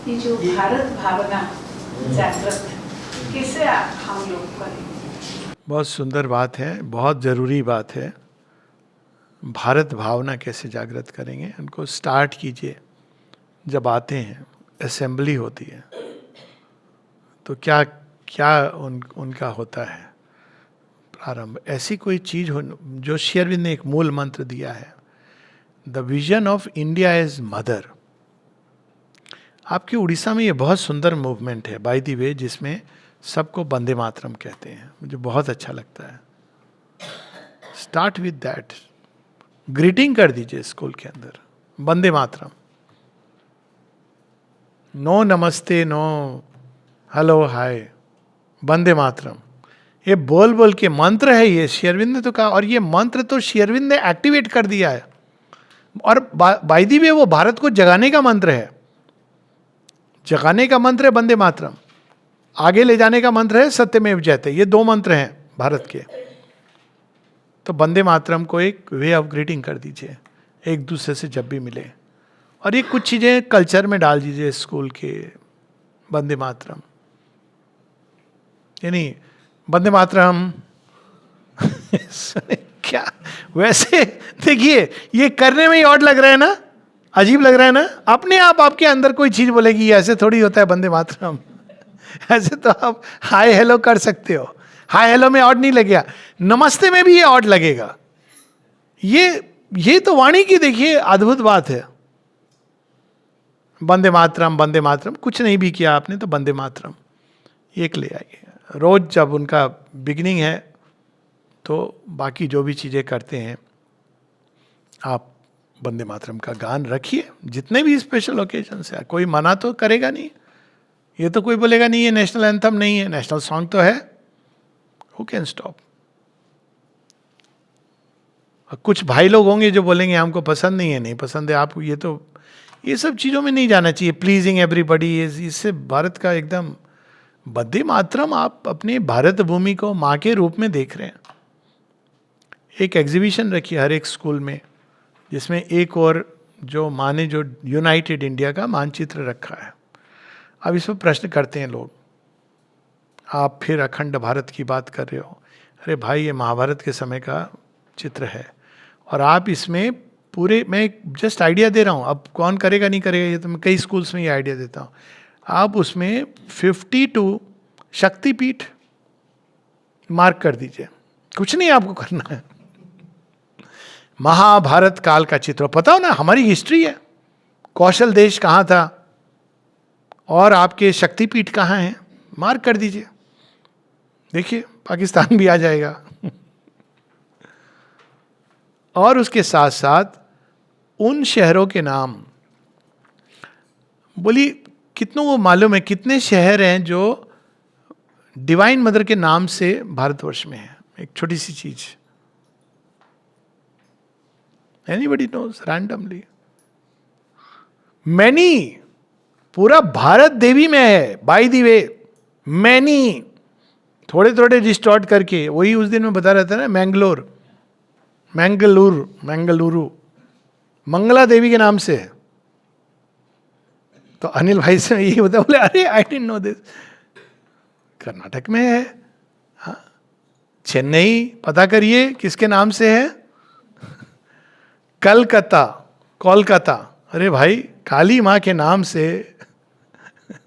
ये जो भारत भावना जागृत कैसे हम लोग करें? बहुत सुंदर बात है, बहुत ज़रूरी बात है। भारत भावना कैसे जागृत करेंगे? उनको स्टार्ट कीजिए। जब आते हैं, असेंबली होती है, तो क्या क्या उनका होता है प्रारंभ। ऐसी कोई चीज हो जो श्री अरविंद ने एक मूल मंत्र दिया है, the vision of India as mother. आपके उड़ीसा में ये बहुत सुंदर मूवमेंट है बाय द वे, जिसमें सबको वंदे मातरम कहते हैं। मुझे बहुत अच्छा लगता है। Start with that. ग्रीटिंग कर दीजिए स्कूल के अंदर, वंदे मातरम। नो नमस्ते, no hello hi, Vande Mataram. ये बोल बोल के मंत्र है, ये श्री अरविंद ने तो कहा, और ये मंत्र तो श्री अरविंद ने एक्टिवेट कर दिया है। और बाय द वे वो भारत को जगाने का मंत्र है। जगाने का मंत्र है वंदे मातरम, आगे ले जाने का मंत्र है सत्यमेव जयते। ये दो मंत्र हैं भारत के। तो वंदे मातरम को एक वे ऑफ ग्रीटिंग कर दीजिए एक दूसरे से जब भी मिले। और ये कुछ चीजें कल्चर में डाल दीजिए स्कूल के। वंदे मातरम यानी वंदे मातरम क्या वैसे देखिए, ये करने में ही ऑड लग रहा है ना, अजीब लग रहा है ना। अपने आप आपके अंदर कोई चीज बोलेगी ऐसे थोड़ी होता है वंदे मातरम। ऐसे तो आप हाय हेलो कर सकते हो, हाय हेलो में ऑड नहीं लगेगा, नमस्ते में भी ये ऑड लगेगा। ये तो वाणी की देखिए अद्भुत बात है। वंदे मातरम, वंदे मातरम, कुछ नहीं भी किया आपने तो वंदे मातरम एक ले आइए। रोज जब उनका बिगिनिंग है तो बाकी जो भी चीज़ें करते हैं आप वंदे मातरम का गान रखिए। जितने भी स्पेशल ओकेजन है, कोई मना तो करेगा नहीं। ये तो कोई बोलेगा नहीं ये नेशनल एंथम नहीं है, नेशनल सॉन्ग तो है। Who can stop? कुछ भाई लोग होंगे जो बोलेंगे हमको पसंद नहीं है, नहीं पसंद है आपको, ये सब चीज़ों में नहीं जाना चाहिए। प्लीजिंग एवरीबडी, इससे भारत का एकदम। वंदे मातरम आप अपने भारत भूमि को माँ के रूप में देख रहे हैं। एक एग्जीबिशन रखिए हर एक स्कूल में, जिसमें एक और जो माँ ने जो यूनाइटेड इंडिया का मानचित्र रखा है। अब इस पर प्रश्न करते हैं लोग, आप फिर अखंड भारत की बात कर रहे हो। अरे भाई, ये महाभारत के समय का चित्र है, और आप इसमें पूरे, मैं जस्ट आइडिया दे रहा हूँ, अब कौन करेगा नहीं करेगा ये तो मैं कई स्कूल्स में ये आइडिया देता हूँ। आप उसमें 52 शक्तिपीठ मार्क कर दीजिए, कुछ नहीं आपको करना है। महाभारत काल का चित्र, पता हो ना हमारी हिस्ट्री है, कौशल देश कहाँ था और आपके शक्तिपीठ कहाँ हैं, मार्क कर दीजिए। देखिए पाकिस्तान भी आ जाएगा। और उसके साथ साथ उन शहरों के नाम बोली, कितनों को मालूम है कितने शहर हैं जो डिवाइन मदर के नाम से भारतवर्ष में है? एक छोटी सी चीज, एनीबडी नोज रैंडमली? मैनी, पूरा भारत देवी में है बाय द वे। मैनी थोड़े थोड़े डिस्टॉर्ट करके, वही उस दिन में बता रहा था ना, मैंगलुरु मंगला देवी के नाम से है। तो अनिल भाई से यही बता, बोले अरे I didn't know this, Karnataka में है। हाँ, चेन्नई पता करिए किसके नाम से है। कलकत्ता, कोलकाता, अरे भाई काली माँ के नाम से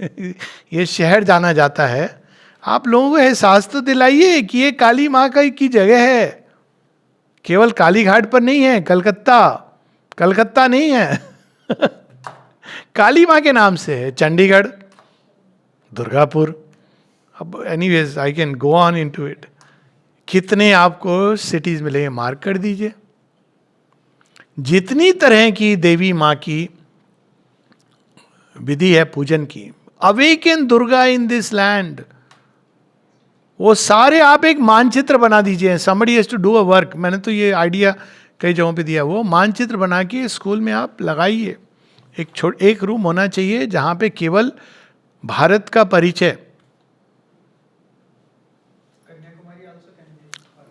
ये शहर जाना जाता है। आप लोगों को एहसास तो दिलाइए कि ये काली माँ की जगह है। केवल काली घाट पर नहीं है, कलकत्ता नहीं है। काली माँ के नाम से है। चंडीगढ़, दुर्गापुर, अब anyways I can go on into it. कितने आपको सिटीज मिलेंगे, मार्क कर दीजिए। जितनी तरह की देवी माँ की विधि है पूजन की, awaken Durga in this land, वो सारे आप एक मानचित्र बना दीजिए। somebody has to do a work। मैंने तो ये आइडिया कई जगहों पे दिया। वो मानचित्र बना के स्कूल में आप लगाइए। एक रूम होना चाहिए जहां पे केवल भारत का परिचय।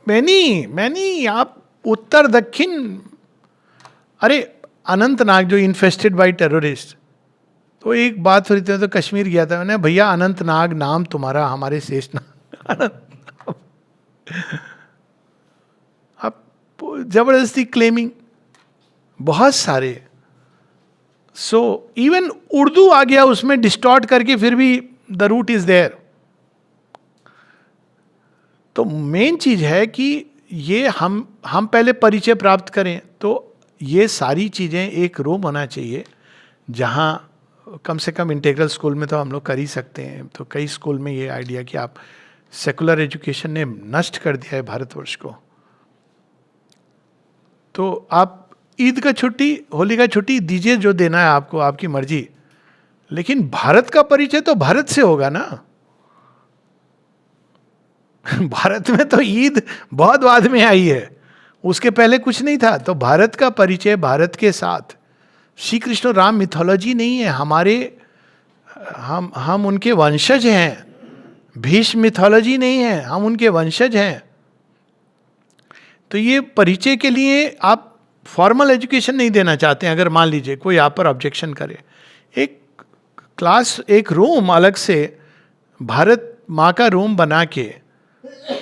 मैनी आप उत्तर दक्षिण, अरे अनंतनाग जो इन्फेस्टेड बाय टेररिस्ट, तो एक बात हो रही थी, तो कश्मीर गया था मैंने, भैया अनंतनाग नाम तुम्हारा, हमारे शेष नाग अनंत। आप जबरदस्ती क्लेमिंग, बहुत सारे। सो इवन उर्दू आ गया उसमें डिस्टॉर्ट करके, फिर भी द रूट इज देयर। तो मेन चीज है कि ये हम पहले परिचय प्राप्त करें। तो ये सारी चीजें एक रूम होना चाहिए जहां कम से कम इंटीग्रल स्कूल में तो हम लोग कर ही सकते हैं। तो कई स्कूल में ये आइडिया कि आप, सेकुलर एजुकेशन ने नष्ट कर दिया है भारतवर्ष को। तो आप ईद का छुट्टी, होली का छुट्टी दीजिए, जो देना है आपको, आपकी मर्जी, लेकिन भारत का परिचय तो भारत से होगा ना। भारत में तो ईद बहुत बाद में आई है, उसके पहले कुछ नहीं था। तो भारत का परिचय भारत के साथ। श्री कृष्ण राम मिथोलॉजी नहीं है हमारे, हम उनके वंशज हैं। भीष्म मिथोलॉजी नहीं है, हम उनके वंशज हैं। तो ये परिचय के लिए आप फॉर्मल एजुकेशन नहीं देना चाहते हैं। अगर मान लीजिए कोई आप पर ऑब्जेक्शन करे, एक क्लास, एक रूम अलग से भारत माँ का रूम बना के,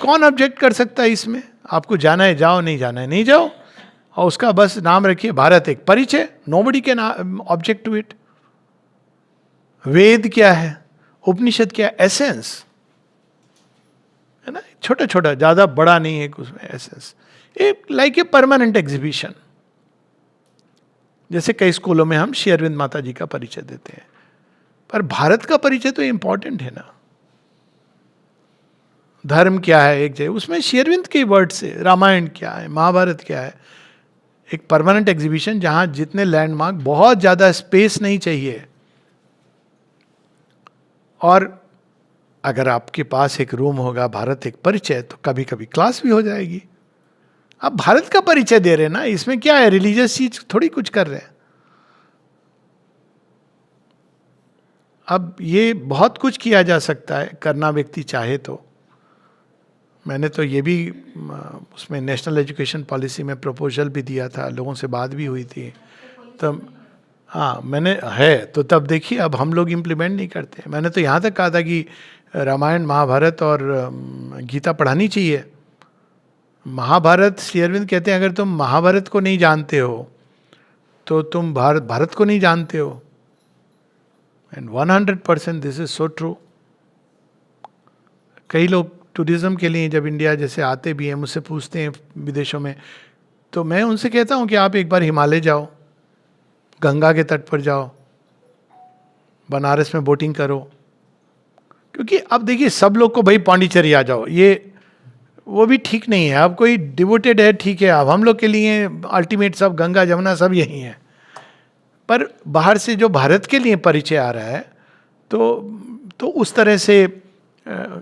कौन ऑब्जेक्ट कर सकता है इसमें? आपको जाना है जाओ, नहीं जाना है नहीं जाओ, और उसका बस नाम रखिए भारत, एक परिचय। Nobody can object to it. Veda क्या है, उपनिषद क्या है, एसेंस है ना, छोटा छोटा, ज्यादा बड़ा नहीं है उसमें एसेंस। एक लाइक ए परमानेंट एग्जीबिशन। जैसे कई स्कूलों में हम श्री अरविंद माता जी का परिचय देते हैं, पर भारत का परिचय तो इंपॉर्टेंट है ना। धर्म क्या है एक जगह, उसमें श्री अरविंद के वर्ड से, रामायण क्या है, महाभारत क्या है। एक परमानेंट एग्जीबिशन जहां जितने लैंडमार्क, बहुत ज्यादा स्पेस नहीं चाहिए। और अगर आपके पास एक रूम होगा भारत एक परिचय, तो कभी कभी क्लास भी हो जाएगी। आप भारत का परिचय दे रहे हैं ना, इसमें क्या है, रिलीजियस चीज थोड़ी कुछ कर रहे हैं। अब ये बहुत कुछ किया जा सकता है, करना व्यक्ति चाहे तो। मैंने तो ये भी उसमें नेशनल एजुकेशन पॉलिसी में प्रपोजल भी दिया था, लोगों से बात भी हुई थी तब। हाँ मैंने है, तो तब देखिए अब हम लोग इम्प्लीमेंट नहीं करते। मैंने तो यहाँ तक कहा था कि रामायण महाभारत और गीता पढ़ानी चाहिए। महाभारत, श्री अरविंद कहते हैं अगर तुम महाभारत को नहीं जानते हो तो तुम भारत को नहीं जानते हो। And 100% this is so true. कई लोग टूरिज्म के लिए जब इंडिया जैसे आते भी हैं, मुझसे पूछते हैं विदेशों में, तो मैं उनसे कहता हूँ कि आप एक बार हिमालय जाओ, गंगा के तट पर जाओ, बनारस में बोटिंग करो। क्योंकि अब देखिए सब लोग को भाई पांडिचेरी आ जाओ, ये वो भी ठीक नहीं है। अब कोई डिवोटेड है ठीक है, अब हम लोग के लिए अल्टीमेट सब गंगा जमुना सब यही है। पर बाहर से जो भारत के लिए परिचय आ रहा है, तो उस तरह से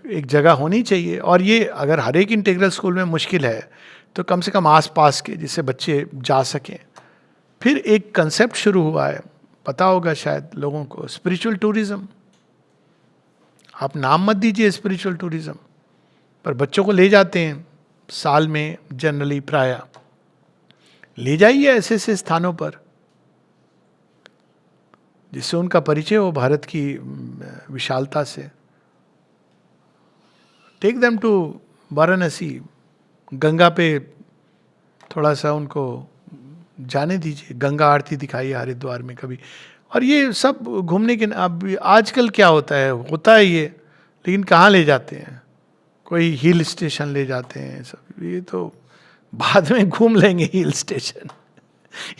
एक जगह होनी चाहिए। और ये अगर हर एक इंटीग्रल स्कूल में मुश्किल है, तो कम से कम आसपास के जिससे बच्चे जा सकें। फिर एक कंसेप्ट शुरू हुआ है, पता होगा शायद लोगों को, स्पिरिचुअल टूरिज्म। आप नाम मत दीजिए स्पिरिचुअल टूरिज्म, पर बच्चों को ले जाते हैं साल में, जनरली प्राय ले जाइए ऐसे ऐसे स्थानों पर जिससे उनका परिचय हो भारत की विशालता से। Take them to Varanasi, Ganga पे थोड़ा सा उनको जाने दीजिए, गंगा आरती दिखाइए हरिद्वार में कभी। और ये सब घूमने के, अब आजकल क्या होता है ये, लेकिन कहाँ ले जाते हैं? कोई हिल स्टेशन ले जाते हैं सब। ये तो बाद में घूम लेंगे हिल स्टेशन,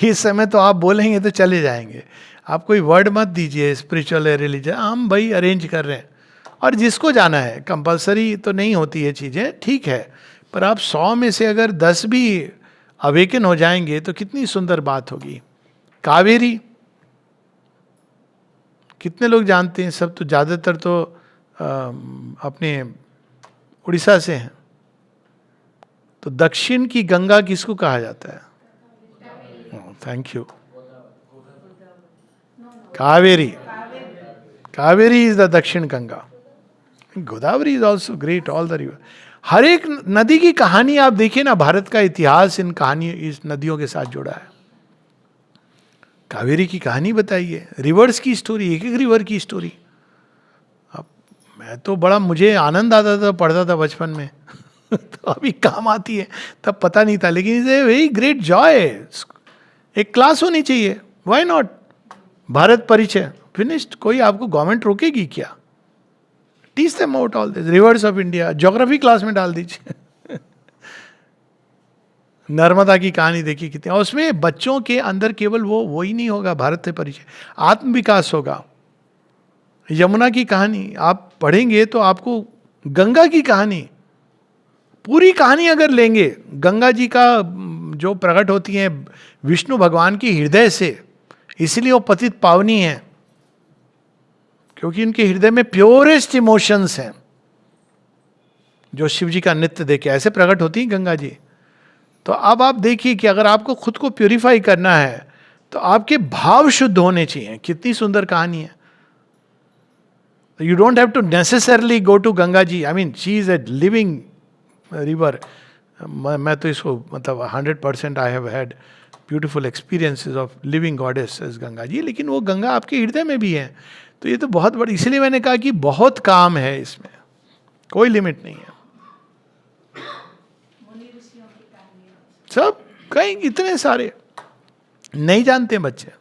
इस समय तो आप बोलेंगे तो चले जाएंगे। आप कोई वर्ड मत दीजिए स्पिरिचुअल है, रिलीजियस, हम भाई अरेंज कर रहे हैं। और जिसको जाना है, कंपलसरी तो नहीं होती ये चीज़ें, ठीक है, पर आप 100 में से अगर 10 भी अवेकन हो जाएंगे तो कितनी सुंदर बात होगी। कावेरी कितने लोग जानते हैं? सब तो ज़्यादातर तो अपने उड़ीसा से हैं। तो दक्षिण की गंगा किसको कहा जाता है? Thank you, Kaveri. Kaveri is the Dakshin Ganga. Godavari is also great, all the river. हर एक नदी की कहानी आप देखिए ना, भारत का इतिहास इन कहानी, इस नदियों के साथ जुड़ा है। कावेरी की कहानी बताइए, रिवर्स की स्टोरी, एक एक रिवर की स्टोरी। अब मैं तो बड़ा, मुझे आनंद आता था, पढ़ता था बचपन में तो अभी काम आती है, तब पता नहीं था, लेकिन is a very great Joy. एक क्लास होनी चाहिए, व्हाई नॉट, भारत परिचय, फिनिश्ड। कोई आपको गवर्नमेंट रोकेगी क्या? Teach them out all this, reverse of India, geography class में डाल दीजिए नर्मदा की कहानी देखिए कितनी, और उसमें बच्चों के अंदर केवल वो ही नहीं होगा भारत से परिचय, आत्म विकास होगा। यमुना की कहानी आप पढ़ेंगे तो आपको, गंगा की कहानी, पूरी कहानी अगर लेंगे, गंगा जी का जो प्रकट होती हैं विष्णु भगवान की हृदय से, इसलिए वो पतित पावनी है, क्योंकि उनके हृदय में प्योरेस्ट इमोशंस हैं, जो शिव जी का नित्य देखे ऐसे प्रकट होती हैं गंगा जी। तो अब आप देखिए कि अगर आपको खुद को प्यूरिफाई करना है तो आपके भाव शुद्ध होने चाहिए। कितनी सुंदर कहानी है। You don't have to necessarily go to Ganga ji, I mean she is a living river. मैं तो इसको मतलब 100% I have had beautiful experiences of living goddess as Ganga ji, लेकिन वो गंगा आपके हृदय में भी है। तो ये तो बहुत बड़ी, इसलिए मैंने कहा कि बहुत काम है इसमें, कोई लिमिट नहीं है। सब कहीं इतने सारे नहीं जानते बच्चे।